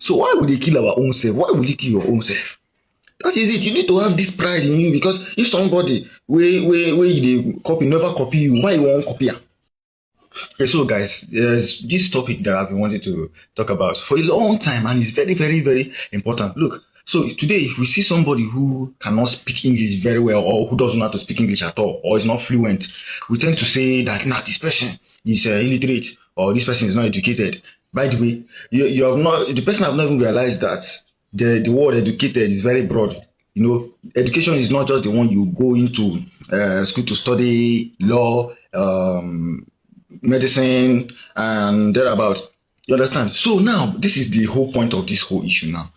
So why would they kill our own self? Why would you kill your own self? That is it. You need to have this pride in you, because if somebody where you copy never copy you, why you won't copy am? Okay, so guys, there's this topic that I've been wanting to talk about for a long time, and it's very, very, very important. Look, so today, if we see somebody who cannot speak English very well, or who doesn't know how to speak English at all, or is not fluent, we tend to say that, nah, this person is illiterate, or this person is not educated. By the way, you have not, the person have not even realized that the word educated is very broad. You know, education is not just the one you go into school to study law, medicine, and thereabout. You understand? So now, this is the whole point of this whole issue now.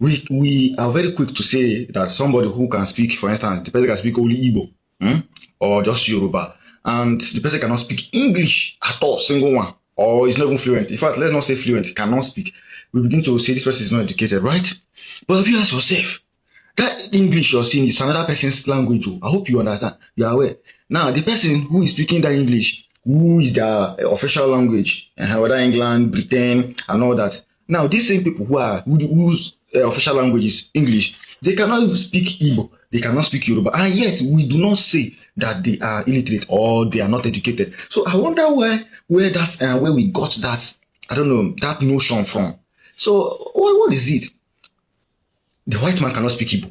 We are very quick to say that somebody who can speak, for instance, the person can speak only Igbo, or just Yoruba, and the person cannot speak English at all, single one, or is not even fluent. In fact, let's not say fluent, cannot speak. We begin to say this person is not educated, right? But if you ask yourself, that English you're seeing is another person's language. I hope you understand. You are aware. Now, the person who is speaking that English, who is their official language, whether England, Britain, and all that. Now, these same people whose official language is English, they cannot even speak Igbo, they cannot speak Yoruba, and yet we do not say that they are illiterate or they are not educated. So I wonder where we got that, I don't know, that notion from. So what is it? The white man cannot speak Igbo,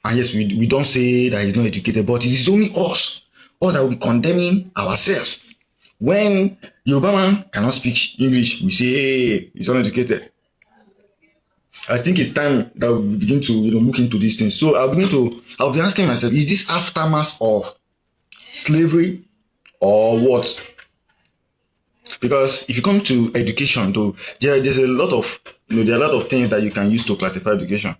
and yes, we don't say that he's not educated, but it is only us that will be condemning ourselves. When Yoruba man cannot speak English, we say, hey, he's uneducated. I think it's time that we begin to look into these things. So I'll be asking myself, is this aftermath of slavery or what? Because if you come to education, though, there's a lot of there are a lot of things that you can use to classify education.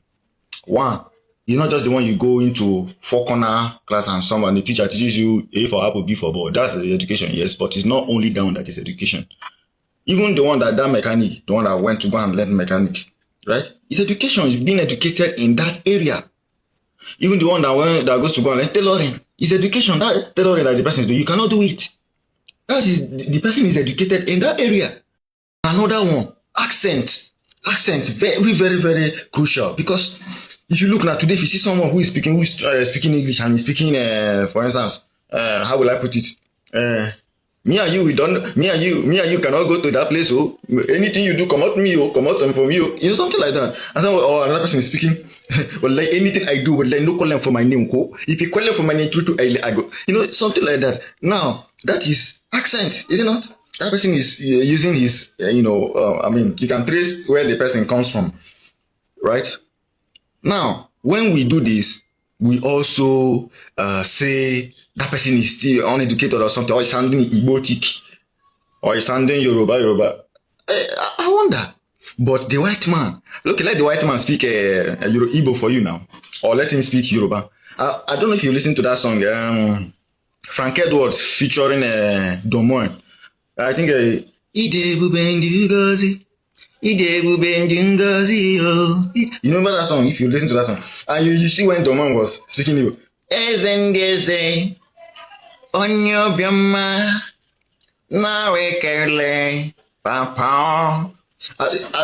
One, you're not just the one you go into four corner class and the teacher teaches you A for apple, B for ball. That's education, yes, but it's not only that one that is education. Even the one that mechanic, the one that went to go and learn mechanics, right? It's education. It's being educated in that area. Even the one that goes to go and learn tailoring, it's education. That tailoring that the person is doing, you cannot do it. That is, the person is educated in that area. Another one, accent. Accent, very, very, very crucial, because if you look now today, if you see someone who is speaking English and is speaking, for instance, how will I put it? Me and you cannot go to that place. Oh, anything you do, come out me, come out from you. You know, something like that. And then, another person is speaking. Well, like anything I do, but like no call them for my name. If you call them for my name, I go. You know, something like that. Now, that is accent, is it not? That person is using his, you can trace where the person comes from, right? Now, when we do this, we also say that person is still uneducated or something, or is sounding Igbotic, or is sounding Yoruba. I wonder. But the white man, look, let the white man speak Igbo for you now, or let him speak Yoruba. I don't know if you listen to that song, Frank Edwards featuring Domoen. I think you remember that song if you listen to that song, and you see when Domoen was speaking Igbo. I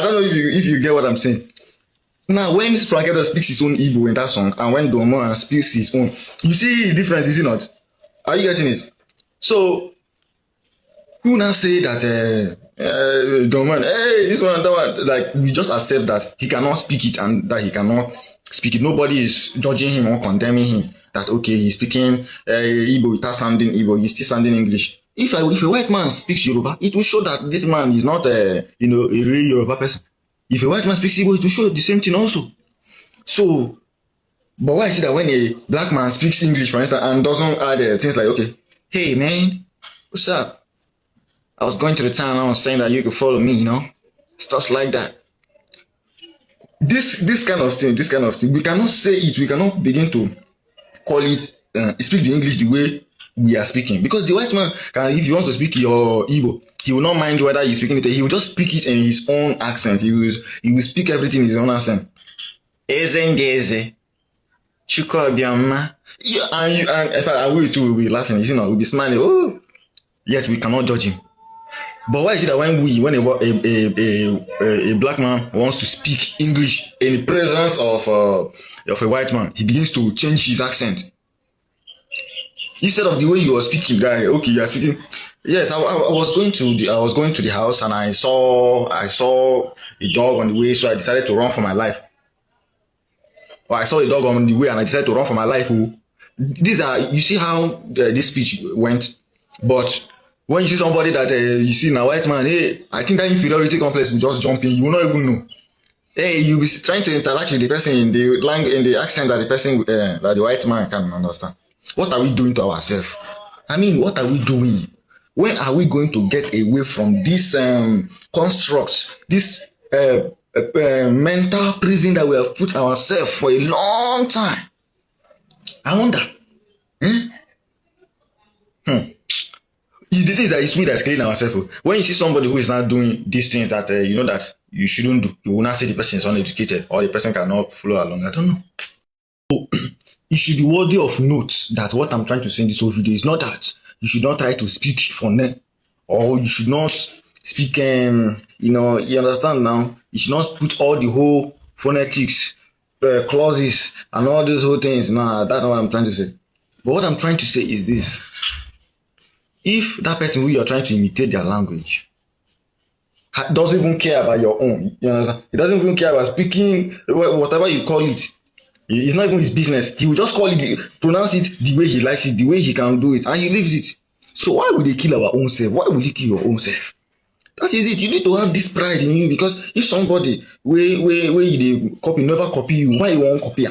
don't know if you get what I'm saying. Now, when Frank Edwards speaks his own Igbo in that song, and when Domoen speaks his own, you see the difference, is it not? Are you getting it? So, who now say that Domoen, hey, this one, that one, like we just accept that he cannot speak it and that he cannot speak it. Nobody is judging him or condemning him that okay, he's speaking Igbo without sounding Igbo, he's still sounding English. If a white man speaks Yoruba, it will show that this man is not a real Yoruba person. If a white man speaks Igbo, it will show the same thing also. So, but why is it that when a black man speaks English, for instance, and doesn't add things like, okay, hey man, what's up? I was going to the town, I was saying that you could follow me, stuff like that. This kind of thing, we cannot say it, we cannot begin to call it, speak the English the way we are speaking. Because the white man, if he wants to speak your Igbo, he will not mind whether he's speaking it, he will just speak it in his own accent. He will speak everything in his own accent. Ezengeze. Chukobiama. Yeah, and in fact, we too will be laughing, we'll be smiling. Oh, yet we cannot judge him. But why is it that when a black man wants to speak English in the presence of a white man, he begins to change his accent instead of the way you are speaking, guy? Okay, you are speaking. Yes, I was going to the house and I saw a dog on the way, so I decided to run for my life. Or I saw a dog on the way and I decided to run for my life. Oh, these are, you see how this speech went. But when you see somebody that you see in a white man, hey, I think that inferiority complex will just jump in. You will not even know. Hey, you'll be trying to interact with the person in the language, in the accent that the person, that the white man can understand. What are we doing to ourselves? I mean, what are we doing? When are we going to get away from this construct, this mental prison that we have put ourselves for a long time? I wonder. Hmm? The thing that is we that's killing ourselves. When you see somebody who is not doing these things that you know that you shouldn't do, you will not say the person is uneducated or the person cannot follow along. I don't know. So, it should be worthy of note that what I'm trying to say in this whole video is not that you should not try to speak for them, or you should not speak. You understand now. You should not put all the whole phonetics, clauses, and all these whole things. Nah, that's not what I'm trying to say. But what I'm trying to say is this: if that person who you're trying to imitate their language doesn't even care about your own, you understand? He doesn't even care about speaking, whatever you call it. It's not even his business. He will just call it, pronounce it the way he likes it, the way he can do it, and he leaves it. So why would they kill our own self? Why would you kill your own self? That is it. You need to have this pride in you, because if somebody where you copy never copy you, why you won't copy?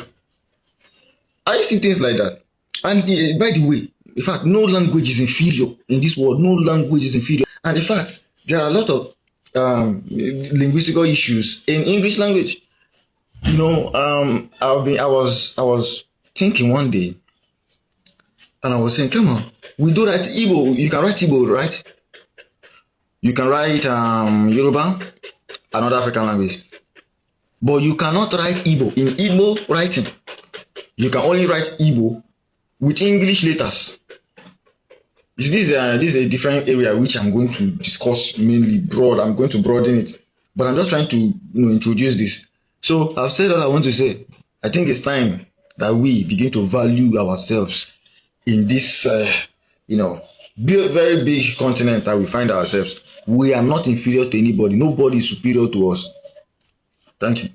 Are you seeing things like that? And by the way, in fact, no language is inferior in this world. No language is inferior. And in fact, there are a lot of linguistical issues in English language. You know, I was thinking one day, and I was saying, come on, we do write Igbo. You can write Igbo, right? You can write Yoruba, another African language, but you cannot write Igbo in Igbo writing. You can only write Igbo with English letters. This is a different area which I'm going to discuss mainly broad. I'm going to broaden it, but I'm just trying to introduce this. So I've said all I want to say. I think it's time that we begin to value ourselves in this, very big continent that we find ourselves. We are not inferior to anybody. Nobody is superior to us. Thank you.